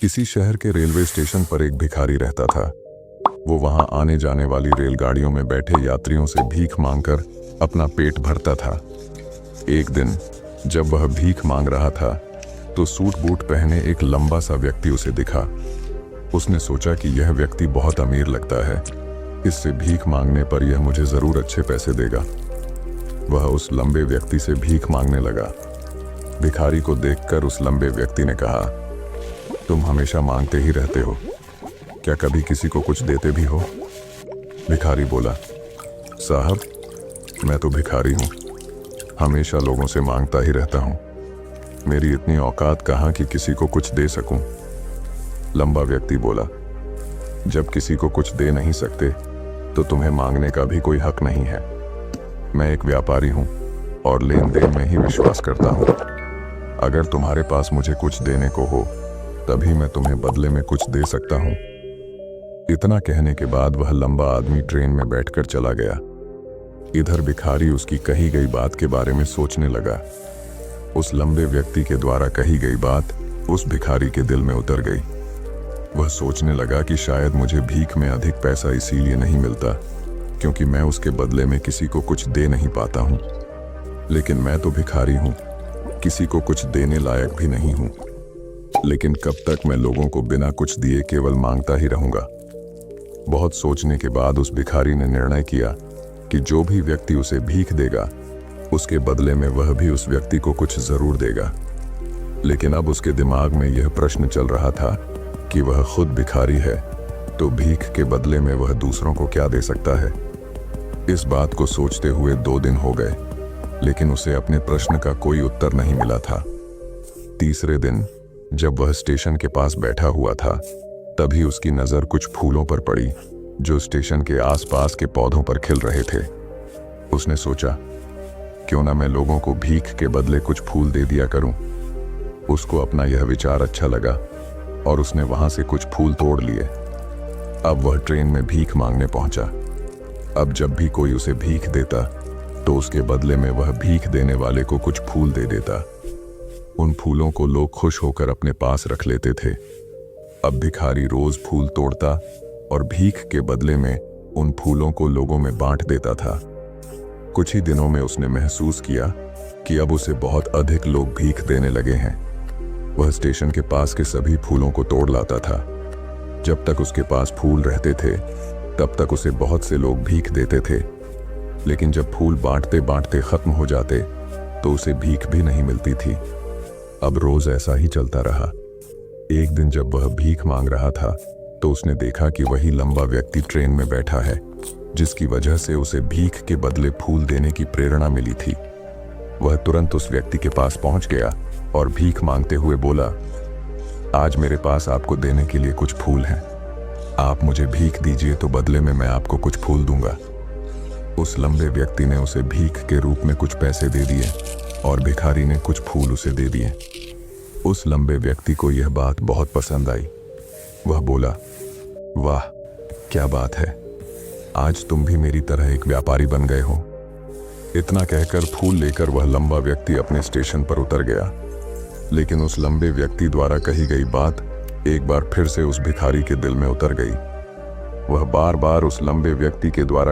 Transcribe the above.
किसी शहर के रेलवे स्टेशन पर एक भिखारी रहता था। वो वहां आने जाने वाली रेलगाड़ियों में बैठे यात्रियों से भीख मांगकर अपना पेट भरता था। एक दिन जब वह भीख मांग रहा था तो सूट बूट पहने एक लंबा सा व्यक्ति उसे दिखा। उसने सोचा कि यह व्यक्ति बहुत अमीर लगता है, इससे भीख मांगने पर यह मुझे जरूर अच्छे पैसे देगा। वह उस लंबे व्यक्ति से भीख मांगने लगा। भिखारी को देखकर उस लंबे व्यक्ति ने कहा, तुम हमेशा मांगते ही रहते हो, क्या कभी किसी को कुछ देते भी हो? भिखारी बोला, साहब मैं तो भिखारी हूँ, हमेशा लोगों से मांगता ही रहता हूँ, मेरी इतनी औकात कहाँ कि किसी को कुछ दे सकूं। लंबा व्यक्ति बोला, जब किसी को कुछ दे नहीं सकते तो तुम्हें मांगने का भी कोई हक नहीं है। मैं एक व्यापारी हूँ और लेन देन में ही विश्वास करता हूँ। अगर तुम्हारे पास मुझे कुछ देने को हो तभी मैं तुम्हें बदले में कुछ दे सकता हूँ। इतना कहने के बाद वह लंबा आदमी ट्रेन में बैठकर चला गया। इधर भिखारी उसकी कही गई बात के बारे में सोचने लगा। उस लंबे व्यक्ति के द्वारा कही गई बात उस भिखारी के दिल में उतर गई। वह सोचने लगा कि शायद मुझे भीख में अधिक पैसा इसीलिए नहीं मिलता क्योंकि मैं उसके बदले में किसी को कुछ दे नहीं पाता हूँ। लेकिन मैं तो भिखारी हूँ, किसी को कुछ देने लायक भी नहीं हूँ। लेकिन कब तक मैं लोगों को बिना कुछ दिए केवल मांगता ही रहूंगा? बहुत सोचने के बाद उस भिखारी ने निर्णय किया कि जो भी व्यक्ति उसे भीख देगा उसके बदले में वह भी उस व्यक्ति को कुछ जरूर देगा। लेकिन अब उसके दिमाग में यह प्रश्न चल रहा था कि वह खुद भिखारी है तो भीख के बदले में वह दूसरों को क्या दे सकता है। इस बात को सोचते हुए 2 दिन हो गए, लेकिन उसे अपने प्रश्न का कोई उत्तर नहीं मिला था। तीसरे दिन जब वह स्टेशन के पास बैठा हुआ था तभी उसकी नज़र कुछ फूलों पर पड़ी जो स्टेशन के आसपास के पौधों पर खिल रहे थे। उसने सोचा, क्यों ना मैं लोगों को भीख के बदले कुछ फूल दे दिया करूं। उसको अपना यह विचार अच्छा लगा और उसने वहां से कुछ फूल तोड़ लिए। अब वह ट्रेन में भीख मांगने पहुंचा। अब जब भी कोई उसे भीख देता तो उसके बदले में वह भीख देने वाले को कुछ फूल दे देता। उन फूलों को लोग खुश होकर अपने पास रख लेते थे। अब भिखारी रोज फूल तोड़ता और भीख के बदले में उन फूलों को लोगों में बांट देता था। कुछ ही दिनों में उसने महसूस किया कि अब उसे बहुत अधिक लोग भीख देने लगे हैं। वह स्टेशन के पास के सभी फूलों को तोड़ लाता था। जब तक उसके पास फूल रहते थे तब तक उसे बहुत से लोग भीख देते थे, लेकिन जब फूल बांटते बांटते खत्म हो जाते तो उसे भीख भी नहीं मिलती थी। अब रोज ऐसा ही चलता रहा। एक दिन जब वह भीख मांग रहा था तो उसने देखा कि वही लंबा व्यक्ति ट्रेन में बैठा है जिसकी वजह से उसे भीख के बदले फूल देने की प्रेरणा मिली थी। वह तुरंत उस व्यक्ति के पास पहुंच गया और भीख मांगते हुए बोला, आज मेरे पास आपको देने के लिए कुछ फूल हैं, आप मुझे भीख दीजिए तो बदले में मैं आपको कुछ फूल दूंगा। उस लंबे व्यक्ति ने उसे भीख के रूप में कुछ पैसे दे दिए और भिखारी ने कुछ फूल उसे दे दिए। उस लंबे व्यक्ति को यह बात बहुत पसंद आई। वह बोला, वाह क्या बात है, आज तुम भी मेरी तरह एक व्यापारी बन गए हो। इतना कहकर फूल लेकर वह लंबा व्यक्ति अपने स्टेशन पर उतर गया। लेकिन उस लंबे व्यक्ति द्वारा कही गई बात एक बार फिर से उस भिखारी के दिल में उतर गई। वह बार बार उस लंबे व्यक्ति के द्वारा